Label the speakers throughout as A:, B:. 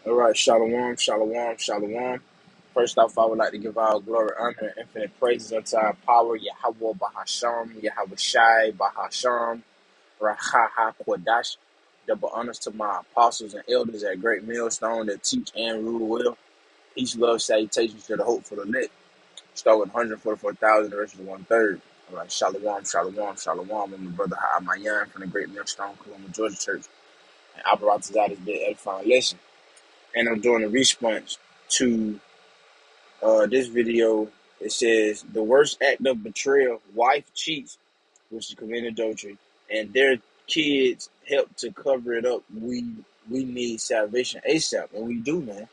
A: All right, shalom, shalom, shalom. First off, I would like to give all glory, honor, and infinite praises unto our power, Yahweh Bahasham, Yahweh Shai Bahasham, Rahaha Kwadash. Double honors to my apostles and elders at Great Millstone that teach and rule well. Peace, love, salutations to the hope for the lit. Start with 144,000, the rest is 1/3. All right, shalom, shalom, shalom. I'm the brother Ha'amayan from the Great Millstone, Columbia, Georgia Church. And Alvarado has been edifying lesson. And I'm doing a response to this video. It says the worst act of betrayal: wife cheats, which is committing adultery, and their kids help to cover it up. We need salvation ASAP, and we do, man.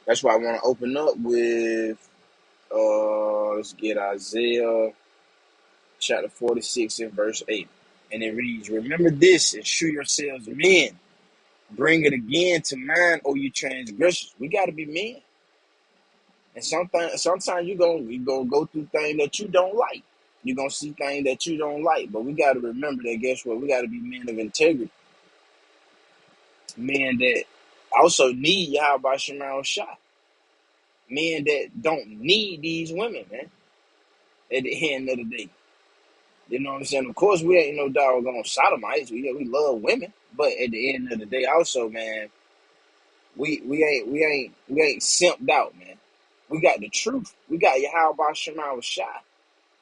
A: That's why I want to open up with let's get Isaiah chapter 46 and verse 8, and it reads, "Remember this and shew yourselves men. Bring it again to mind, O you transgressors." We got to be men. And sometimes you're gonna go through things that you don't like. You're gonna see things that you don't like. But we gotta remember that, guess what? We gotta be men of integrity. Men that also need Yahweh Shemar Shah. Men that don't need these women, man. At the end of the day. You know what I'm saying? Of course we ain't no doggone sodomites. We love women. But at the end of the day also, man, we ain't simped out, man. We got the truth. We got Yahweh Shemar Shah.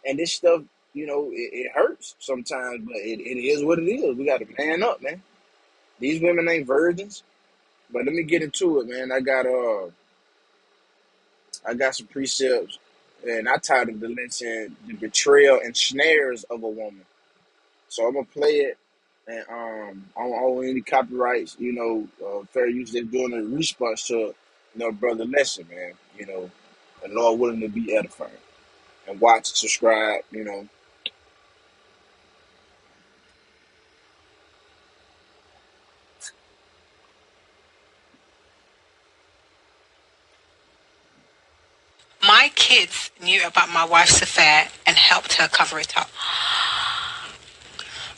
A: And this stuff, it hurts sometimes, but it is what it is. We got to man up, man. These women ain't virgins. But let me get into it, man. I got some precepts, and I titled the lesson "The Betrayal and Snares of a Woman." So I'm gonna play it, and I don't own any copyrights. Fair use. They're doing a response to brother lesson, man. And Lord willing to be edifying. And watch, subscribe.
B: My kids knew about my wife's affair and helped her cover it up.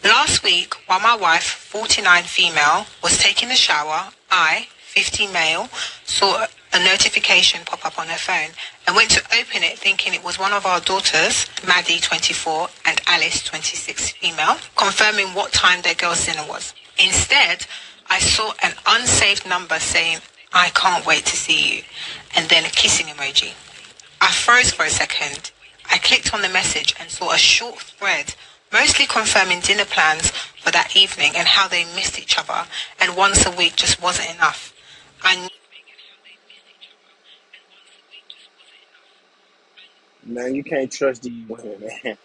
B: Last week, while my wife, 49 female, was taking a shower, I, 50 male, saw a notification pop up on her phone and went to open it thinking it was one of our daughters, Maddie, 24, and Alice, 26 female, confirming what time their girls' dinner was. Instead, I saw an unsaved number saying, "I can't wait to see you," and then a kissing emoji. I froze for a second. I clicked on the message and saw a short thread, mostly confirming dinner plans for that evening and how they missed each other, and once a week just wasn't enough.
A: Man, you can't trust these women, man.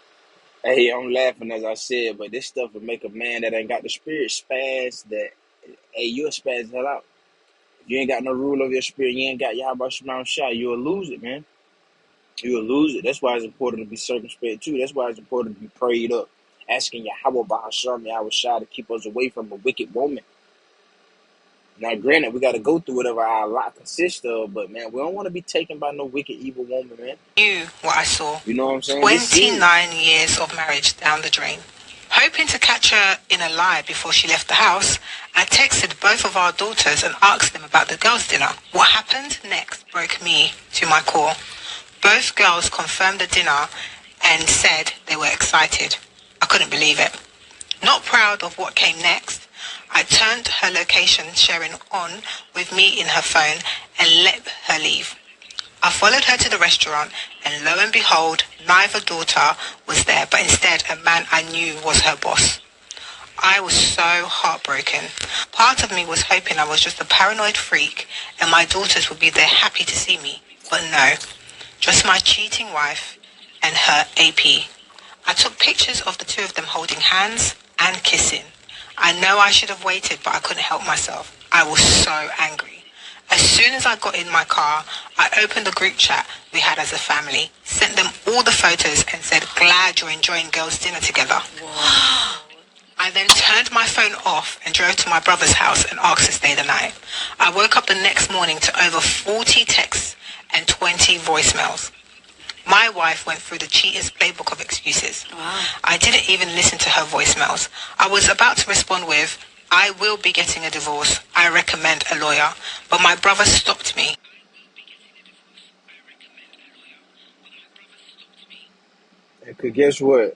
A: Hey, I'm laughing as I said, but this stuff will make a man that ain't got the spirit spaz that, hey, you'll spaz the hell out. If you ain't got no rule of your spirit, you ain't got Yahweh Shemar Shah, you'll lose it, man. You'll lose it. That's why it's important to be circumspect, too. That's why it's important to be prayed up. Asking Yahweh Bahasham, Yahweh Shah to keep us away from a wicked woman. Now, granted, we got to go through whatever our lot consists of, but, man, we don't want to be taken by no wicked, evil woman, man.
B: Knew what I saw.
A: You know what I'm saying?
B: 29 years of marriage down the drain. Hoping to catch her in a lie before she left the house, I texted both of our daughters and asked them about the girls' dinner. What happened next broke me to my core. Both girls confirmed the dinner and said they were excited. I couldn't believe it. Not proud of what came next, I turned her location sharing on with me in her phone and let her leave. I followed her to the restaurant, and lo and behold, neither daughter was there, but instead a man I knew was her boss. I was so heartbroken. Part of me was hoping I was just a paranoid freak and my daughters would be there happy to see me. But no, just my cheating wife and her AP. I took pictures of the two of them holding hands and kissing. I know I should have waited, but I couldn't help myself. I was so angry. As soon as I got in my car, I opened the group chat we had as a family, sent them all the photos and said, "Glad you're enjoying girls' dinner together." Wow. I then turned my phone off and drove to my brother's house and asked to stay the night. I woke up the next morning to over 40 texts and 20 voicemails. My wife went through the cheater's playbook of excuses. Wow. I didn't even listen to her voicemails. I was about to respond with, I will be getting a divorce. I recommend a lawyer. But my brother stopped me.
A: Cause guess what?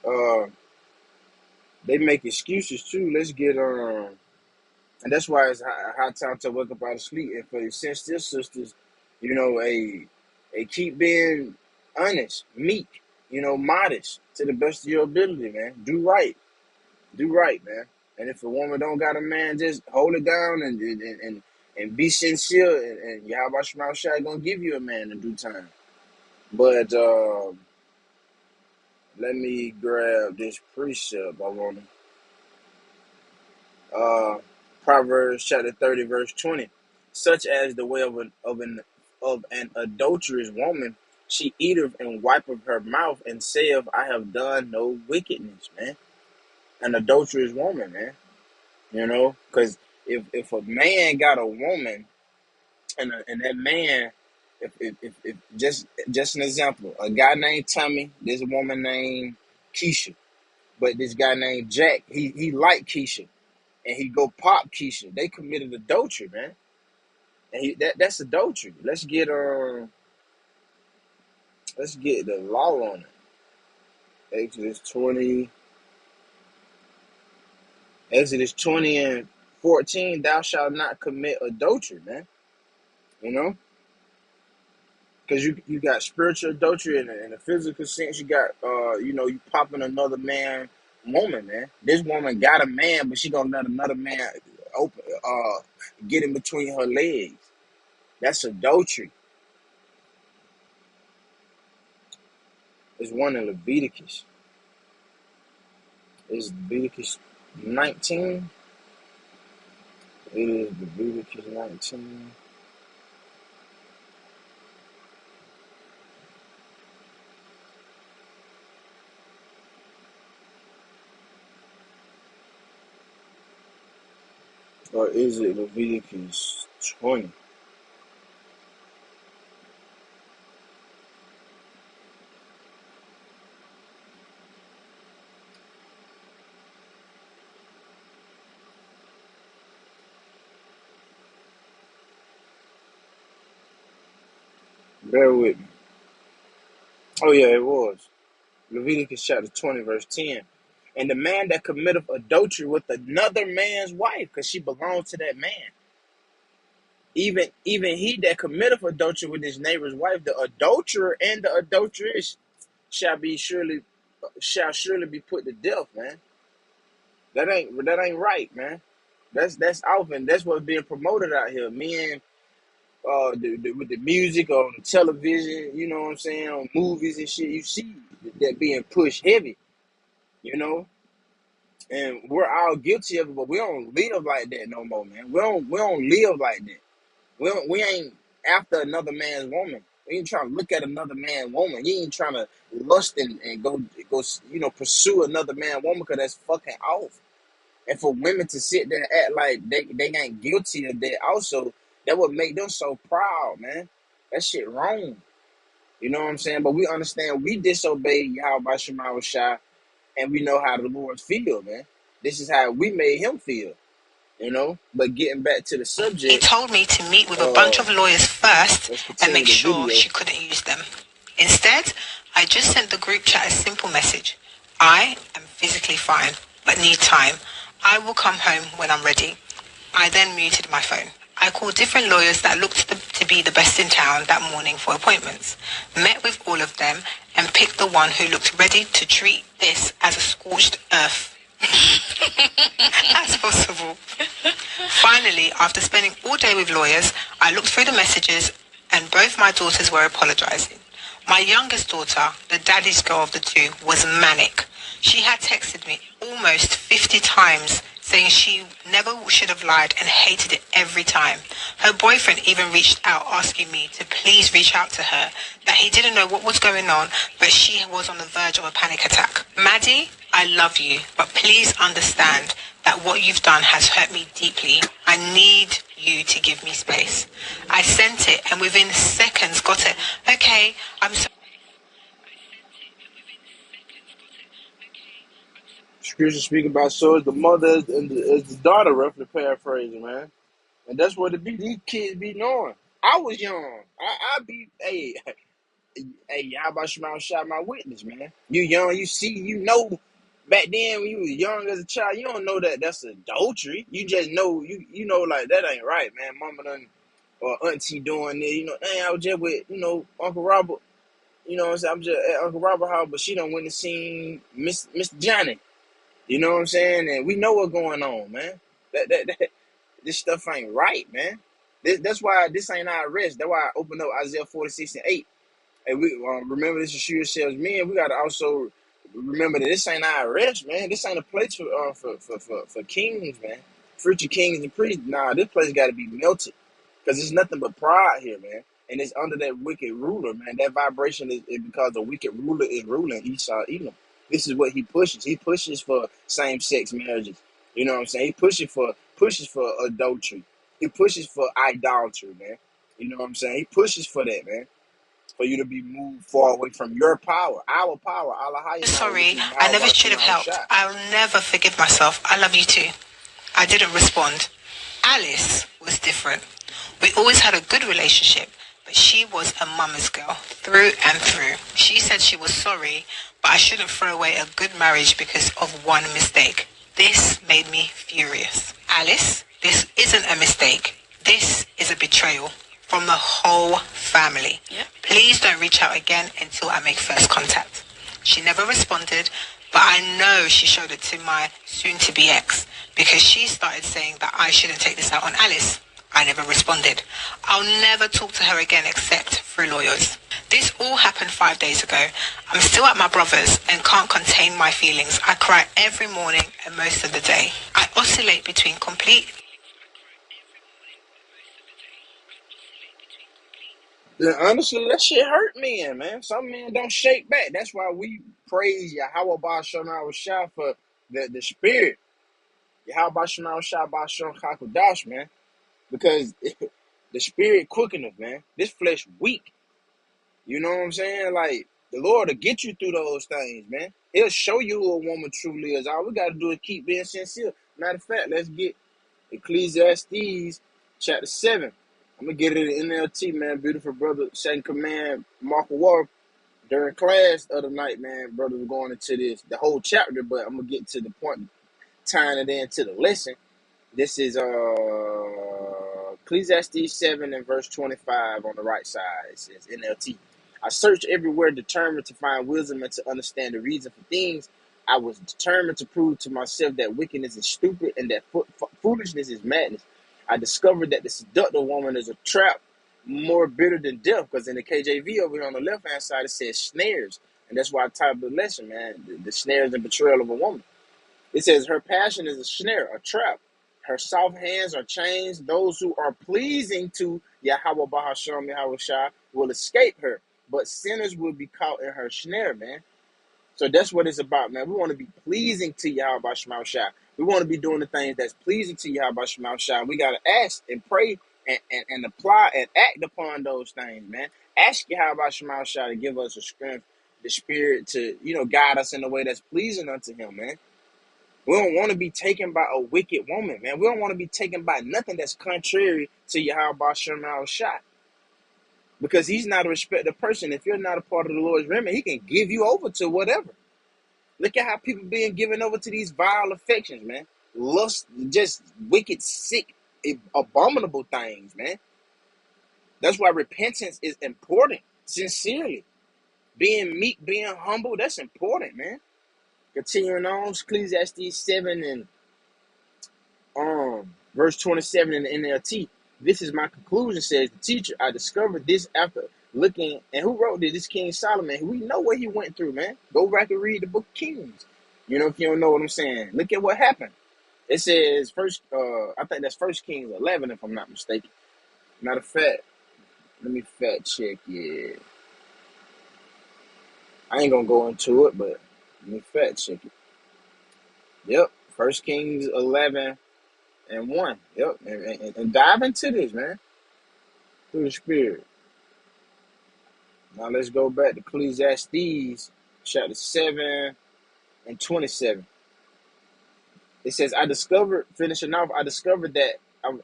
A: They make excuses too. Let's get and that's why it's a high time to wake up out of sleep. And for your sister sisters, a keep being honest, meek, modest to the best of your ability, man. Do right, man. And if a woman don't got a man, just hold it down and be sincere. And Yahweh Shema Shai gonna give you a man in due time. But let me grab this precept. I want to. Proverbs chapter 30, verse 20. Such as the way of an adulterous woman, she eateth and wipeth her mouth and saith, I have done no wickedness, man. An adulterous woman, man. Because if a man got a woman and that man, if just an example, a guy named Tommy, this woman named Keisha, but this guy named Jack, he liked Keisha and he go pop Keisha. They committed adultery, man. And that's adultery. Let's get the law on it. Exodus 20 and 14, thou shalt not commit adultery, man. You know? Because you got spiritual adultery in a physical sense. You got you popping another man woman, man. This woman got a man, but she gonna let another man open get in between her legs. That's adultery. There's one in Leviticus. It's Leviticus 19. It is Leviticus 19. Or is it Leviticus 20? Bear with me. Oh yeah, it was. Leviticus chapter 20, verse 10. And the man that committeth adultery with another man's wife, because she belongs to that man. Even he that committeth adultery with his neighbor's wife, the adulterer and the adulteress shall surely be put to death, man. That ain't right, man. That's often that's what's being promoted out here. Men with the music on the television, you know what I'm saying, on movies and shit, you see that being pushed heavy, you know. And we're all guilty of it, but we don't live like that no more, man. We don't live like that. We ain't after another man's woman. We ain't trying to look at another man's woman. You ain't trying to lust and go pursue another man's woman because that's fucking off. And for women to sit there and act like they ain't guilty of that also, that would make them so proud, man. That shit wrong. You know what I'm saying? But we understand we disobeyed Yahweh Shema Shai, and we know how the Lord feel, man. This is how we made him feel, you know? But getting back to the subject.
B: He told me to meet with a bunch of lawyers first and make sure she couldn't use them. Instead, I just sent the group chat a simple message. I am physically fine, but need time. I will come home when I'm ready. I then muted my phone. I called different lawyers that looked to be the best in town that morning for appointments, met with all of them, and picked the one who looked ready to treat this as a scorched earth as possible. Finally, after spending all day with lawyers, I looked through the messages and both my daughters were apologizing. My youngest daughter, the daddy's girl of the two, was manic. She had texted me almost 50 times saying she never should have lied and hated it every time. Her boyfriend even reached out asking me to please reach out to her, that he didn't know what was going on, but she was on the verge of a panic attack. Maddie, I love you, but please understand that what you've done has hurt me deeply. I need you to give me space. I sent it and within seconds got it. Okay, I'm sorry.
A: Scripture speak about so is the mother and as the daughter, roughly paraphrasing, man. And that's what it be. These kids be knowing. I was young. I be, hey, how about Shema Shot my witness, man? You young, you see, you know. Back then, when you was young as a child, you don't know that that's adultery. You just know, you know, like, that ain't right, man. Mama done, or auntie doing it, you know, hey, I was just with, Uncle Robert, you know what I'm saying? I'm just at Uncle Robert house, but she done went and seen Mr. Johnny, you know what I'm saying? And we know what's going on, man. That this stuff ain't right, man. That's why this ain't our rest. That's why I opened up Isaiah 46:8. And we remember this to show yourselves, men. We gotta also remember that this ain't our rest, man. This ain't a place for kings, man. Future kings and priests. Nah, this place got to be melted because it's nothing but pride here, man. And it's under that wicked ruler, man. That vibration is because the wicked ruler is ruling Esau, Edom. This is what he pushes. He pushes for same-sex marriages. You know what I'm saying? He pushes for adultery. He pushes for idolatry, man. You know what I'm saying? He pushes for that, man, for you to be moved far away from your power, our power, Allah Hayyanah, which
B: Sorry,
A: is
B: I
A: Yahweh
B: never should
A: Bashim
B: have
A: al
B: helped.
A: Shah.
B: I'll never forgive myself. I love you too. I didn't respond. Alice was different. We always had a good relationship, but she was a mama's girl through and through. She said she was sorry, but I shouldn't throw away a good marriage because of one mistake. This made me furious. Alice, this isn't a mistake. This is a betrayal from the whole family. Yep. Please don't reach out again until I make first contact. She never responded, but I know she showed it to my soon-to-be ex because she started saying that I shouldn't take this out on Alice. I never responded. I'll never talk to her again except through lawyers. This all happened 5 days ago. I'm still at my brother's and can't contain my feelings. I cry every morning and most of the day. I oscillate between complete.
A: Yeah, honestly, that shit hurt men, man. Some men don't shake back. That's why we praise Yahweh Bashim al Shah for the spirit. Yahweh Bashim al Shah Bashim Hakudash, man. Because the spirit quickeneth, man. This flesh weak. You know what I'm saying? Like, the Lord will get you through those things, man. He'll show you who a woman truly is. All we got to do is keep being sincere. Matter of fact, let's get Ecclesiastes chapter 7. I'm going to get it in NLT, man. Beautiful brother, second command, Mark of War. During class the other night, man, brother was going into the whole chapter, but I'm going to get to the point, tying it into the lesson. This is Ecclesiastes 7 and verse 25 on the right side. It says NLT. I searched everywhere, determined to find wisdom and to understand the reason for things. I was determined to prove to myself that wickedness is stupid and that foolishness is madness. I discovered that the seductive woman is a trap more bitter than death, because in the KJV over here on the left-hand side, it says snares. And that's why I titled the lesson, man, the snares and betrayal of a woman. It says her passion is a snare, a trap. Her soft hands are chains. Those who are pleasing to Yahweh Bahasham Yahweh Shah will escape her, but sinners will be caught in her snare, man. So that's what it's about, man. We want to be pleasing to Yahweh Shema Shah. We want to be doing the things that's pleasing to Yahweh Shema Shah. We got to ask and pray and apply and act upon those things, man. Ask Yahweh Shema Shah to give us the strength, the spirit to, guide us in a way that's pleasing unto him, man. We don't want to be taken by a wicked woman, man. We don't want to be taken by nothing that's contrary to Yahweh Shema Shah. Because he's not a respected person. If you're not a part of the Lord's remnant, he can give you over to whatever. Look at how people being given over to these vile affections, man. Lust, just wicked, sick, abominable things, man. That's why repentance is important, sincerely. Being meek, being humble, that's important, man. Continuing on, Ecclesiastes 7 and verse 27 in the NLT. This is my conclusion, says the teacher. I discovered this after looking, and who wrote this? This King Solomon. We know what he went through, man. Go back and read the book of Kings. If you don't know what I'm saying. Look at what happened. It says I think that's First Kings 11, if I'm not mistaken. Matter of fact, let me fact check it. I ain't gonna go into it, but let me fact check it. Yep, First Kings 11 and 1. Yep, and dive into this, man, through the Spirit. Now let's go back to Ecclesiastes chapter 7 and 27. It says, I discovered, finishing off, I discovered that,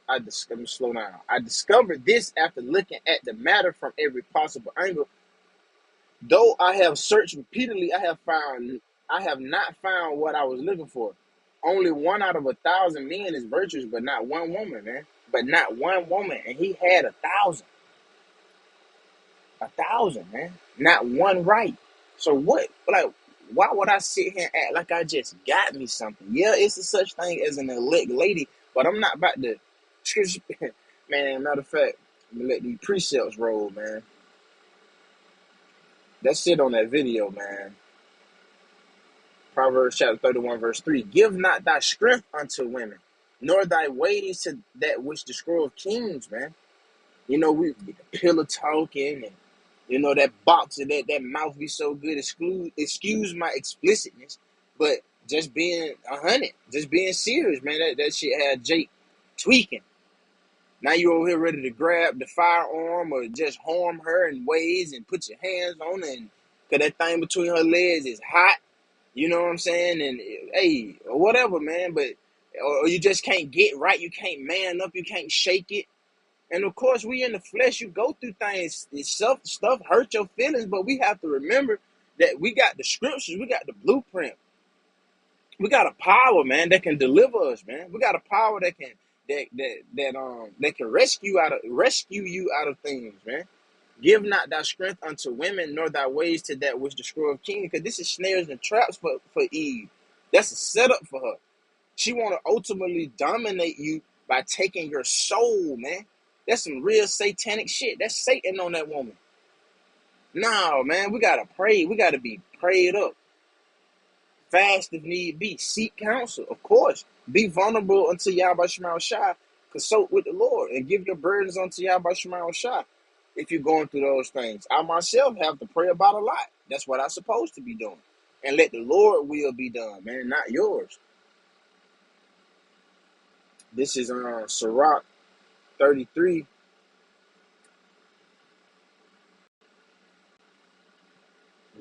A: let me slow down. I discovered this after looking at the matter from every possible angle. Though I have searched repeatedly, I have not found what I was looking for. Only one out of 1,000 men is virtuous, but not one woman, man. But not one woman. And he had 1,000. 1,000, man. Not one right. So what? Like, why would I sit here and act like I just got me something? Yeah, it's a such thing as an elect lady, but I'm not about to. Man, matter of fact, I'm gonna let these precepts roll, man. That's it on that video, man. Proverbs chapter 31, verse 3. Give not thy strength unto women, nor thy ways to that which destroyeth kings, man. You know, we pillow talking and that box and that mouth be so good. Excuse my explicitness, but just being 100, just being serious, man. That shit had Jake tweaking. Now you over here ready to grab the firearm or just harm her in ways and put your hands on her, and cause that thing between her legs is hot. You know what I'm saying? And hey, or whatever, man. But or you just can't get right. You can't man up. You can't shake it. And of course, we in the flesh, you go through things, stuff hurt your feelings, but we have to remember that we got the scriptures, we got the blueprint, we got a power, man, that can deliver us, man. We got a power that can rescue you out of things, man. Give not thy strength unto women, nor thy ways to that which destroyeth kings, because this is snares and traps for Eve. That's a setup for her. She want to ultimately dominate you by taking your soul, man. That's some real satanic shit. That's Satan on that woman. No, man, we got to pray. We got to be prayed up. Fast if need be. Seek counsel, of course. Be vulnerable unto Yahweh Shema Shai. Consult with the Lord and give your burdens unto Yahweh Shema Shai if you're going through those things. I myself have to pray about a lot. That's what I'm supposed to be doing. And let the Lord will be done, man, not yours. This is Sirach 33.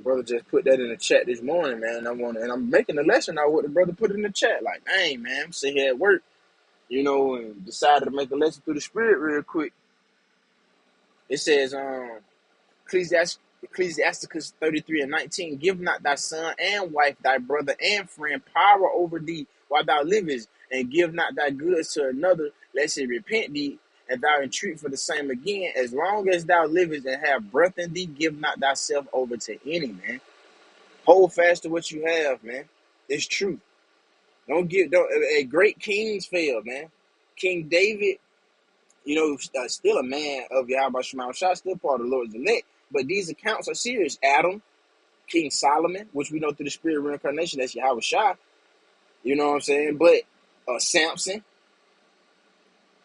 A: Brother just put that in the chat this morning, man. And I'm making a lesson out of what the brother put in the chat. Like, dang, man, I'm sitting here at work, and decided to make a lesson through the spirit real quick. It says, Ecclesiasticus 33:19, give not thy son and wife, thy brother and friend, power over thee while thou livest, and give not thy goods to another, lest it repent thee, and thou entreat for the same again. As long as thou livest and have breath in thee, give not thyself over to any, man. Hold fast to what you have, man. It's true. Don't great kings fail, man. King David, still a man of Yahweh Shema Shai, still part of the Lord's elect. But these accounts are serious. Adam, King Solomon, which we know through the spirit of reincarnation, that's Yahweh Shai. You know what I'm saying? But Samson,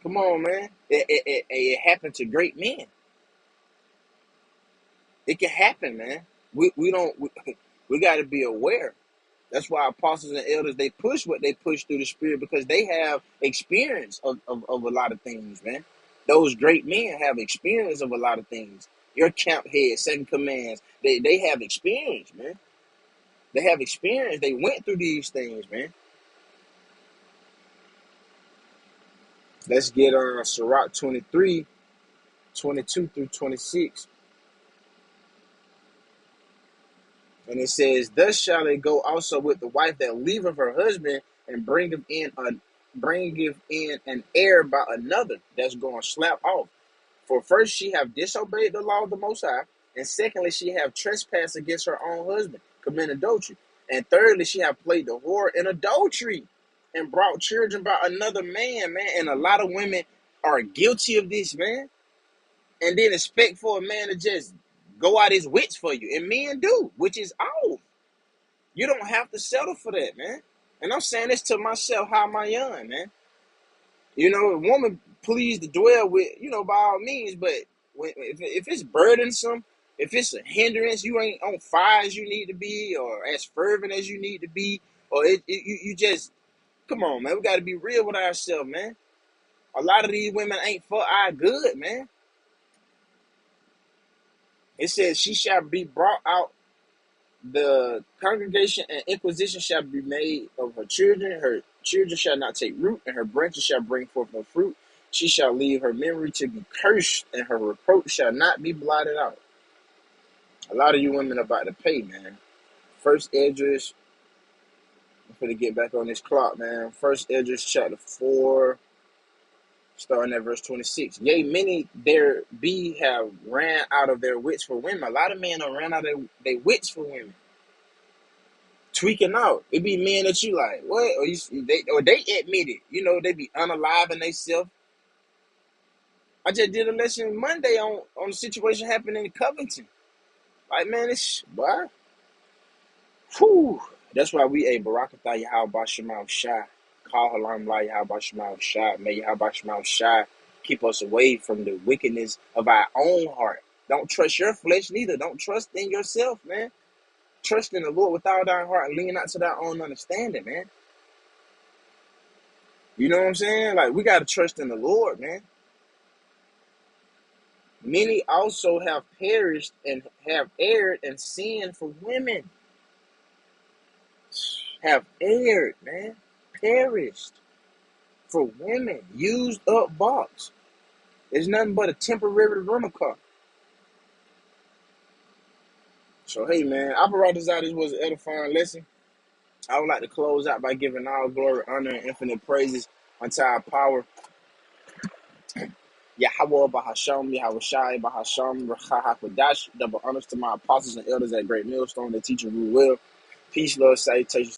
A: come on, man. It happened to great men. It can happen, man. We got to be aware. That's why apostles and elders, they push what they push through the spirit, because they have experience of a lot of things, man. Those great men have experience of a lot of things. Your camp head, second commands, they have experience, man. They have experience. They went through these things, man. Let's get on Sirach 23, 22 through 26. And it says, thus shall it go also with the wife that leaveth her husband and bringeth in an heir by another, that's going to slap off. For first she have disobeyed the law of the Most High, and secondly she have trespassed against her own husband, committed adultery. And thirdly she have played the whore in adultery and brought children by another man, man. And a lot of women are guilty of this, man. And then expect for a man to just go out his wits for you. And men do, which is off. You don't have to settle for that, man. And I'm saying this to myself, how am I young, man? A woman pleased to dwell with, by all means, but if it's burdensome, if it's a hindrance, you ain't on fire as you need to be, or as fervent as you need to be, or you just, come on, man. We got to be real with ourselves, man. A lot of these women ain't for our good, man. It says, she shall be brought out, the congregation and inquisition shall be made of her children, Children shall not take root, and her branches shall bring forth no fruit. She shall leave her memory to be cursed, and her reproach shall not be blotted out. A lot of you women are about to pay, man. First Esdras, I'm gonna get back on this clock, man. First Esdras chapter 4, starting at verse 26. Yea, many there be have ran out of their wits for women. A lot of men have ran out of their wits for women. Tweaking out. It be men that you like, what? Or they admit it. You know, they be unaliving themselves. I just did a lesson Monday on the situation happening in Covington. Like, man, it's, boy. Whew. That's why we, Barakatah Yahweh Shema Shai. Call Halam La Yahweh Shema Shai. May Yahweh Shema Shai keep us away from the wickedness of our own heart. Don't trust your flesh neither. Don't trust in yourself, man. Trust in the Lord with all thy heart and lean not to thy own understanding, man. You know what I'm saying? Like, we got to trust in the Lord, man. Many also have perished and have erred and sinned for women. Have erred, man. Perished for women. Used up box. It's nothing but a temporary rental car. So, hey, man, I brought this out. This was an edifying lesson. I would like to close out by giving all glory, honor, and infinite praises unto our power. Yahweh Bahasham, Yahweh Shai Bahasham, Racha HaKodash. Double honors to my apostles and elders at Great Millstone that teach and rule well. Peace, love, salutations